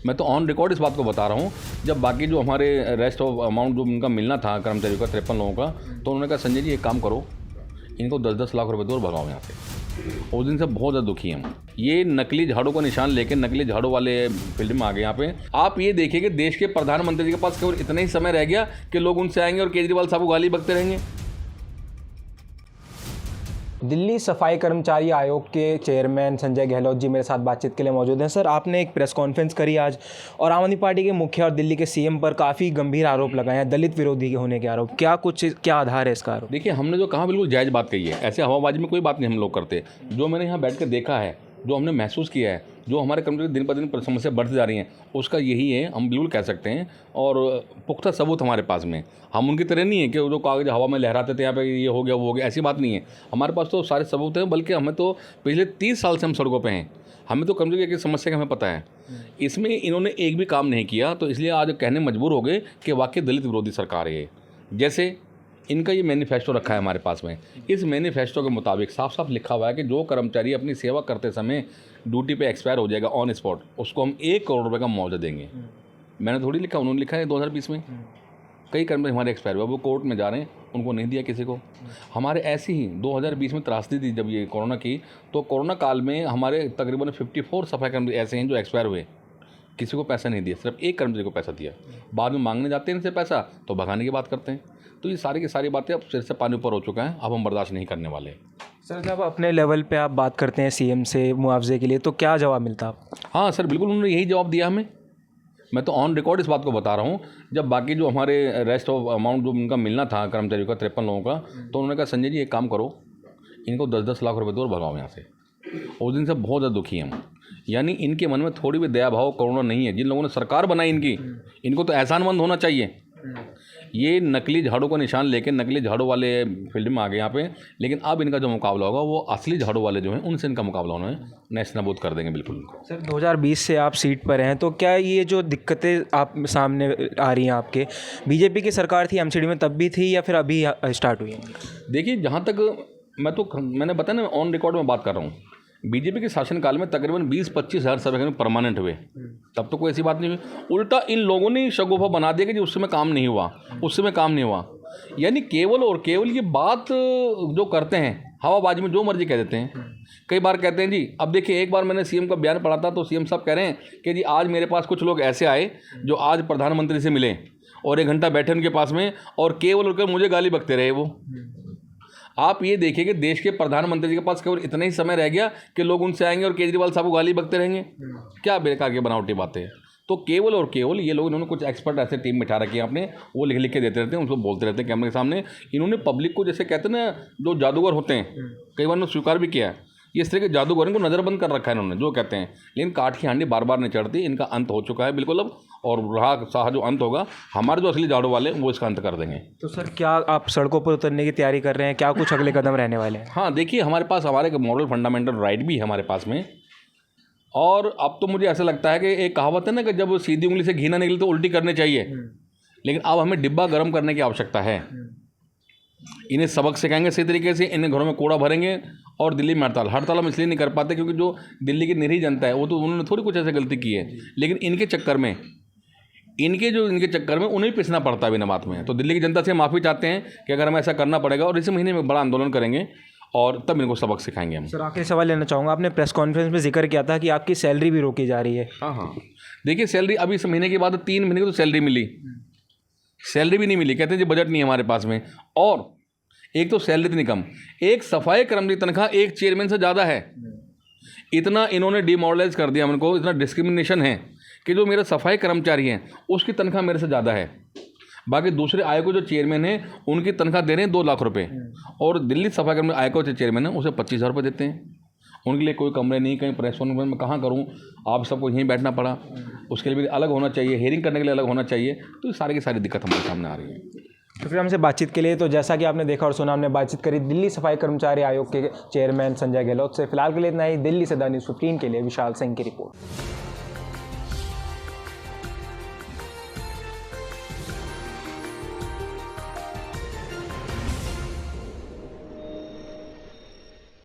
मैं तो on record इस बात को बता रहा हूँ। जब बाकी जो हमारे रेस्ट ऑफ अमाउंट जो उनका मिलना था कर्मचारियों का 53 लोगों का, तो उन्होंने कहा संजय जी एक काम करो, इनको 10-10 लाख रुपए दो और भगाओ यहाँ से। उस दिन से बहुत ज़्यादा दुखी हम। ये नकली झाड़ू का निशान लेके नकली झाड़ू वाले फील्ड में आ गए यहाँ पे। आप ये देखिए कि देश के प्रधानमंत्री के पास केवल इतना ही समय रह गया कि लोग उनसे आएंगे और केजरीवाल साहब को गाली बकते रहेंगे। दिल्ली सफाई कर्मचारी आयोग के चेयरमैन संजय गहलोत जी मेरे साथ बातचीत के लिए मौजूद हैं। सर, आपने एक प्रेस कॉन्फ्रेंस करी आज और आम आदमी पार्टी के मुखिया और दिल्ली के सीएम पर काफ़ी गंभीर आरोप लगाए हैं, दलित विरोधी के होने के आरोप। क्या आधार है इसका आरोप? देखिए, हमने जो कहा बिल्कुल जायज़ बात कही है। ऐसे हवाबाजी में कोई बात नहीं हम लोग करते। जो मैंने यहाँ बैठ कर देखा है, जो हमने महसूस किया है, जो हमारे कर्मचारी दिन पर दिन समस्या बढ़ती जा रही हैं, उसका यही है, हम बिल्कुल कह सकते हैं। और पुख्ता सबूत हमारे पास में। हम उनकी तरह नहीं है कि जो कागज हवा में लहराते थे यहाँ पे ये हो गया वो हो गया, ऐसी बात नहीं है। हमारे पास तो सारे सबूत हैं, बल्कि हमें तो पिछले 30 साल से हम सड़कों पे हैं। हमें तो कर्मचारी की समस्या का हमें पता है। इसमें इन्होंने एक भी काम नहीं किया, तो इसलिए आज कहने मजबूर हो गए कि वाकई दलित विरोधी सरकार है। जैसे इनका ये मैनिफेस्टो रखा है हमारे पास में। इस मैनिफेस्टो के मुताबिक साफ साफ लिखा हुआ है कि जो कर्मचारी अपनी सेवा करते समय ड्यूटी पे एक्सपायर हो जाएगा ऑन स्पॉट, उसको हम 1 करोड़ रुपए का मुआवजा देंगे। मैंने थोड़ी लिखा, उन्होंने लिखा है 2020 में। कई कर्मचारी हमारे एक्सपायर हुए, वो कोर्ट में जा रहे हैं, उनको नहीं दिया किसी को। हमारे ऐसे ही 2020 में त्रासदी थी जब ये कोरोना की, तो कोरोना काल में हमारे तकरीबन 54 सफाई कर्मचारी ऐसे हैं जो एक्सपायर हुए, किसी को पैसा नहीं दिया, सिर्फ एक कर्मचारी को पैसा दिया। बाद में मांगने जाते हैं इनसे पैसा तो भगाने की बात करते हैं। तो ये सारी की सारी बातें अब सिर से पानी ऊपर हो चुका है, अब हम बर्दाश्त नहीं करने वाले। सर, जब अपने लेवल पे आप बात करते हैं सीएम से मुआवजे के लिए, तो क्या जवाब मिलता है आपको? हाँ सर, बिल्कुल उन्होंने यही जवाब दिया हमें। मैं तो ऑन रिकॉर्ड इस बात को बता रहा हूँ। जब बाकी जो हमारे रेस्ट ऑफ अमाउंट जो उनका मिलना था कर्मचारियों का 53 लोगों का, तो उन्होंने कहा संजय जी एक काम करो, इनको 10-10 लाख रुपए दो और भगाओ यहाँ से। उस दिन से बहुत ज़्यादा दुखी हम। यानी इनके मन में थोड़ी भी दया भाव करुणा नहीं है। जिन लोगों ने सरकार बनाई इनको तो एहसानमंद होना चाहिए। ये नकली झाड़ू का निशान लेके नकली झाड़ू वाले फील्ड में आ गए यहाँ पे। लेकिन अब इनका जो मुकाबला होगा वो असली झाड़ू वाले जो हैं उनसे इनका मुकाबला उन्होंने नेस्त नाबूद कर देंगे बिल्कुल। सर, 2020 से आप सीट पर हैं, तो क्या ये जो दिक्कतें आप सामने आ रही हैं आपके, बीजेपी की सरकार थी एमसीडी में तब भी थी या फिर अभी स्टार्ट हुई है? देखिए, जहाँ तक मैंने बताया ना, ऑन रिकॉर्ड में बात कर रहा हूँ। बीजेपी के शासनकाल में तकरीबन 20-25 हज़ार सफाई परमानेंट हुए, तब तो कोई ऐसी बात नहीं हुई। उल्टा इन लोगों ने शगुफा बना दिया कि जी उससे में काम नहीं हुआ, उससे में काम नहीं हुआ। यानी केवल और केवल ये बात जो करते हैं हवाबाजी में जो मर्जी कह देते हैं। कई बार कहते हैं जी, अब देखिए एक बार मैंने सीएम का बयान पढ़ा था, तो सीएम साहब कह रहे हैं कि जी आज मेरे पास कुछ लोग ऐसे आए जो आज प्रधानमंत्री से मिले और 1 घंटा बैठे उनके पास में और केवल और केवल मुझे गाली बकते रहे वो। आप ये देखिए कि देश के प्रधानमंत्री के पास केवल इतना ही समय रह गया कि लोग उनसे आएंगे और केजरीवाल साहब को गाली बकते रहेंगे। क्या बेकार की बनावटी बातें हैं। तो केवल और केवल ये लोग, इन्होंने कुछ एक्सपर्ट ऐसे टीम बिठा रखी है अपने, वो लिख लिख के देते रहते हैं, उनको बोलते रहते हैं कैमरे के सामने। इन्होंने पब्लिक को, जैसे कहते हैं ना, जो जादूगर होते हैं, कई बार उन्होंने स्वीकार भी किया है, ये इस तरह के जादूगरों को नज़रबंद कर रखा है इन्होंने, जो कहते हैं। लेकिन काठ की हांडी बार बार नहीं चढ़ती, इनका अंत हो चुका है बिल्कुल अब। और रहा साहा जो अंत होगा, हमारे जो असली झाड़ू वाले वो इसका अंत कर देंगे। तो सर, क्या आप सड़कों पर उतरने की तैयारी कर रहे हैं? क्या कुछ अगले कदम रहने वाले हैं? हाँ, देखिए हमारे पास हमारे मॉरल फंडामेंटल राइट भी है हमारे पास में। और अब तो मुझे ऐसा लगता है कि एक कहावत है ना कि जब सीधी उंगली से घी ना निकले तो उल्टी करनी चाहिए। लेकिन अब हमें डिब्बा गर्म करने की आवश्यकता है। इन्हें सबक सिखाएंगे सही तरीके से, इन्हें घरों में कूड़ा भरेंगे। और दिल्ली में हड़ताल हम इसलिए नहीं कर पाते क्योंकि जो दिल्ली की निरीह जनता है वो तो, उन्होंने थोड़ी कुछ ऐसे गलती की है, लेकिन इनके चक्कर में उन्हें पिसना पड़ता है बिना बात में। तो दिल्ली की जनता से माफ़ी चाहते हैं कि अगर हमें ऐसा करना पड़ेगा, और इसी महीने में बड़ा आंदोलन करेंगे और तब इनको सबक सिखाएंगे हम। सर, आखिरी सवाल लेना चाहूँगा, आपने प्रेस कॉन्फ्रेंस में जिक्र किया था कि आपकी सैलरी भी रोकी जा रही है। हाँ, देखिए सैलरी अभी इस महीने के बाद 3 महीने की तो सैलरी मिली, सैलरी भी नहीं मिली। कहते हैं जी बजट नहीं है हमारे पास में। और एक तो सैलरी इतनी कम, एक सफाई कर्मचारी तनख्वाह एक चेयरमैन से ज़्यादा है। इतना इन्होंने डिमोरलाइज कर दिया हमको, इतना डिस्क्रिमिनेशन है कि जो मेरे सफाई कर्मचारी हैं उसकी तनख्वाह मेरे से ज़्यादा है। बाकी दूसरे आयोग जो चेयरमैन हैं उनकी तनख्वाह दे रहे हैं 2 लाख रुपए, और दिल्ली सफाई कर्मचारी आयोग जो चेयरमैन है उसे 25,000 रुपये देते हैं। उनके लिए कोई कमरे नहीं, कहीं प्रेस कॉन्फ्रेंस में कहाँ करूँ, आप सबको यहीं बैठना पड़ा। उसके लिए भी अलग होना चाहिए, हेयरिंग करने के लिए अलग होना चाहिए। तो ये सारी की सारी दिक्कत हमारे सामने आ रही है। तो फिर हमसे बातचीत के लिए, तो जैसा कि आपने देखा और सुना, हमने बातचीत करी दिल्ली सफाई कर्मचारी आयोग के चेयरमैन संजय गहलोत से। फिलहाल के लिए इतना ही। दिल्ली से द न्यूज़ 15 के लिए विशाल सिंह की रिपोर्ट।